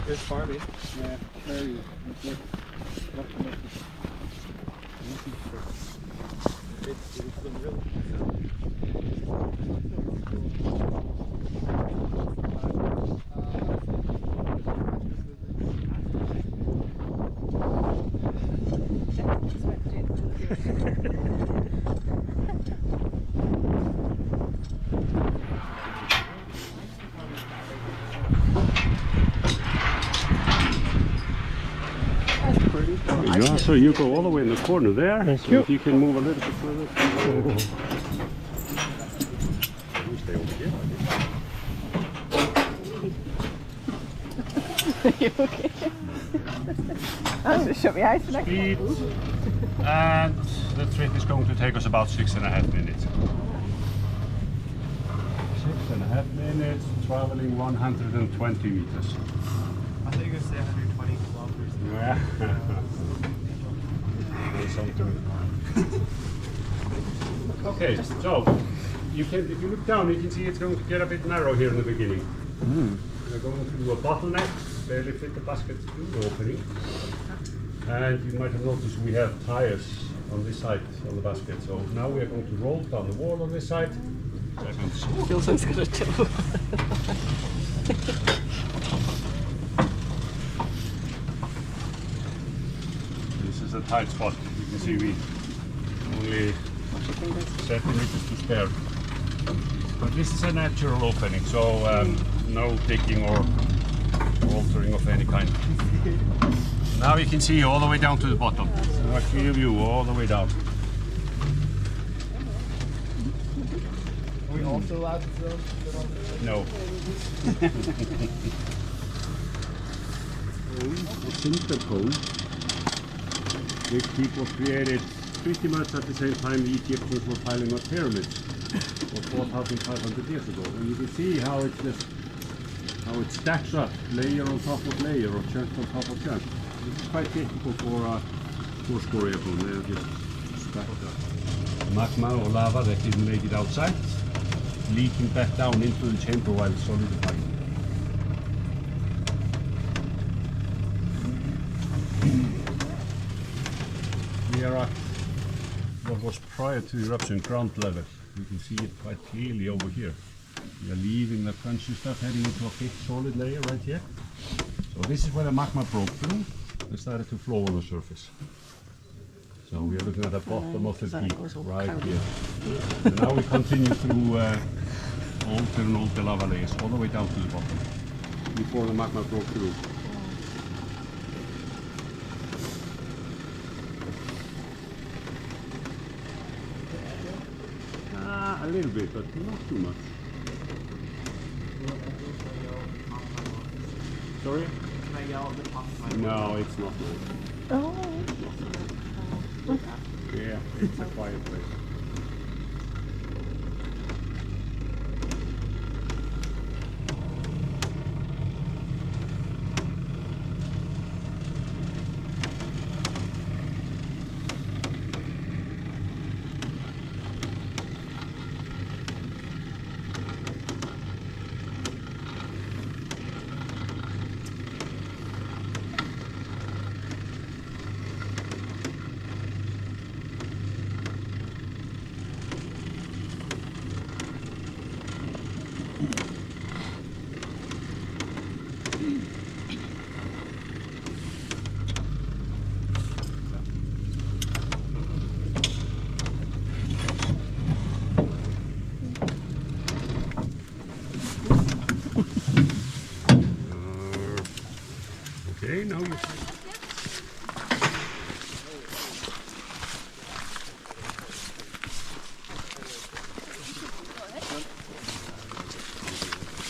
Good farming. Yeah, very good. It's been really Yeah, so you go all the way in the corner there. Thank so you. If you can move a little bit further. You stay over here. You okay? Show me Iceland. Speed. And the trip is going to take us about 6.5 minutes. 6.5 minutes, traveling 120 meters. I think you say 120 kilometers. Yeah. Okay, so you can, if you look down, you can see it's going to get a bit narrow here in the beginning. We're going to do a bottleneck, barely fit the basket through the opening. And you might have noticed we have tires on this side of the basket. So now we are going to roll down the wall on this side. Feels like it's gonna tilt. This is a tight spot. You can see we only centimeters to spare. But this is a natural opening, so no digging or altering of any kind. Now you can see all the way down to the bottom. A clear view all the way down. Are we also allowed to film? No. A single cone, which people created pretty much at the same time the Egyptians were piling up pyramids, or 4,500 years ago. And you can see how it stacks up, layer on top of layer, or chunk on top of chunk. It's quite typical for a four-story cone. They're just stacked up. Magma or lava that didn't make it outside, leaking back down into the chamber while it's solidifying. We are at what was prior to the eruption ground level. You can see it quite clearly over here. We are leaving the crunchy stuff heading into a thick solid layer right here. So this is where the magma broke through and started to flow on the surface. So we are looking at the bottom of the peak right here. And now we continue through older and older lava layers all the way down to the bottom. before the magma broke through. A little bit, but not too much. Sorry? Can I yell at the top of my No, it's not good. Oh. Yeah, it's a quiet place. Okay, now you.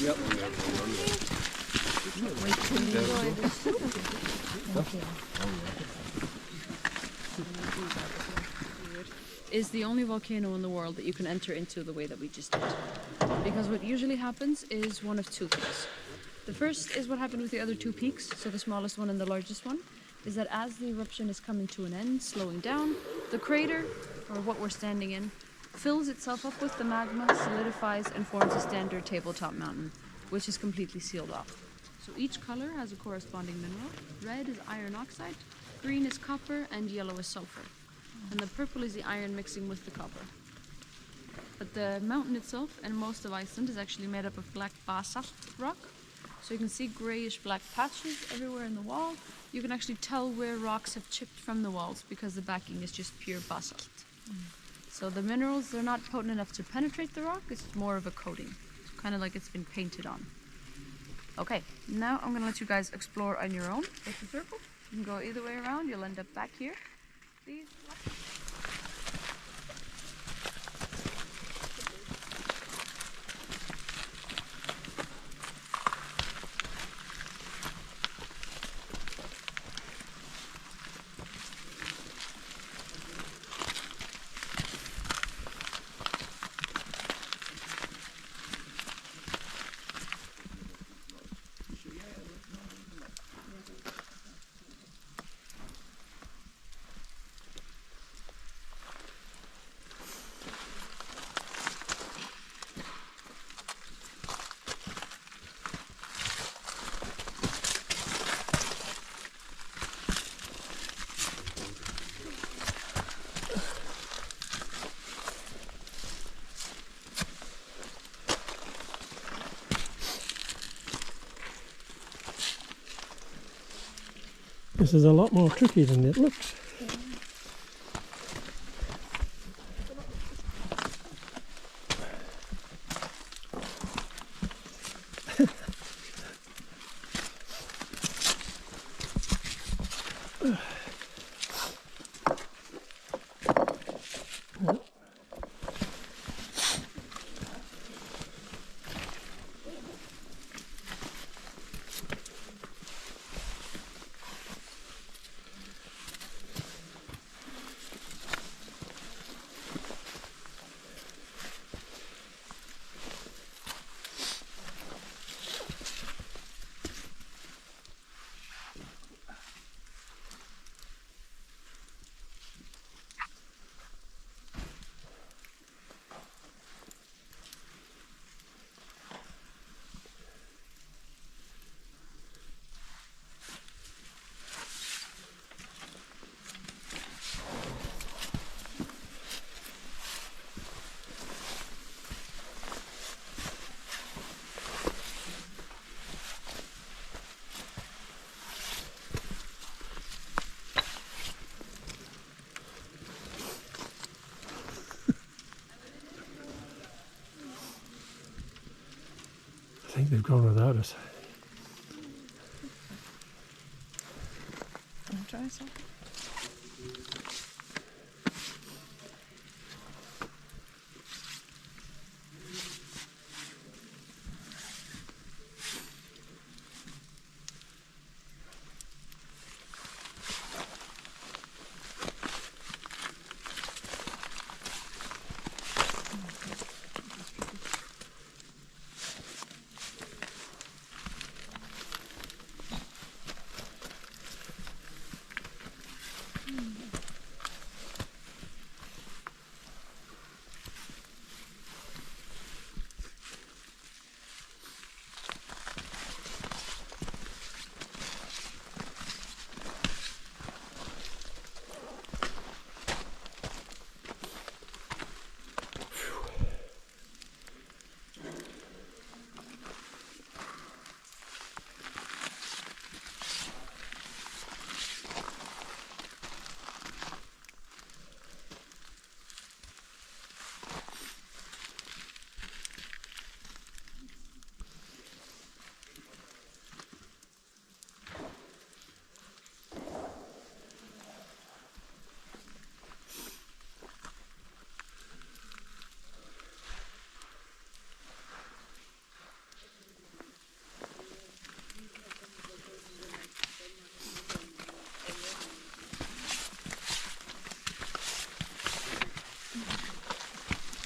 Yep. Is the only volcano in the world that you can enter into the way that we just did. Because what usually happens is one of two things. The first is what happened with the other two peaks, so the smallest one and the largest one, is that as the eruption is coming to an end, slowing down, the crater, or what we're standing in, fills itself up with the magma, solidifies, and forms a standard tabletop mountain, which is completely sealed off. So each color has a corresponding mineral. Red is iron oxide, green is copper, and yellow is sulfur. And the purple is the iron mixing with the copper. But the mountain itself, and most of Iceland, is actually made up of black basalt rock. So you can see grayish black patches everywhere in the wall. You can actually tell where rocks have chipped from the walls because the backing is just pure basalt. So the minerals, they're not potent enough to penetrate the rock, it's more of a coating. It's kind of like it's been painted on. Okay, now I'm gonna let you guys explore on your own. Take the circle. You can go either way around, you'll end up back here. These This is a lot more tricky than it looks. I think they've gone without us. ice off.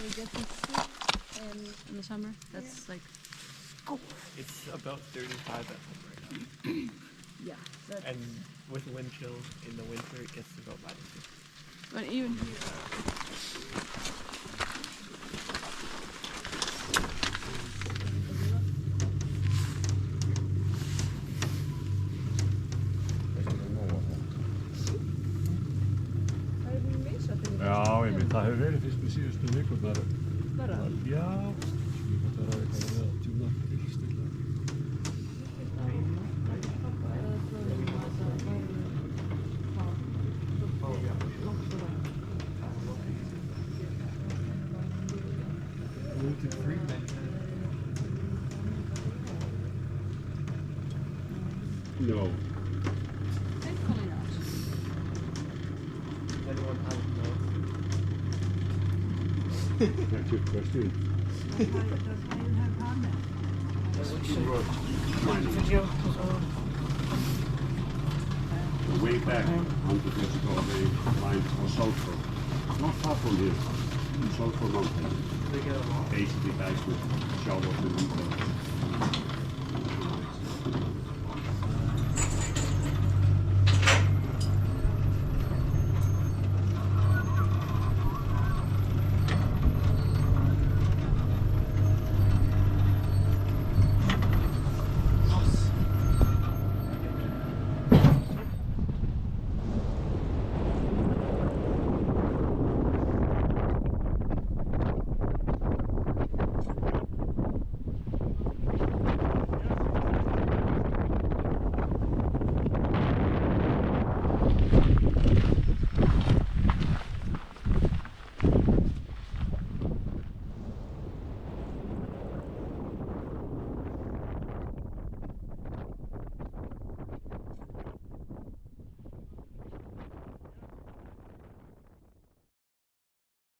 We get this in the summer. That's like It's about 35 at home right now. yeah. That, And with wind chill in the winter, it gets to about -50. but even here. Já, einmitt, það hefur verið fyrst með síðustu vikurnar. Verða? Já, ég gott að ræða eitthvað með að tjúna til stilla. Move to Thrinhnukagigur. No. Thankfully not. Anyone has no? That's your question. Way back, 100 years ago, they mined for sulfur. Not far from here, in Sulfur Mountain. They get along. Basically, guys would shower the winter.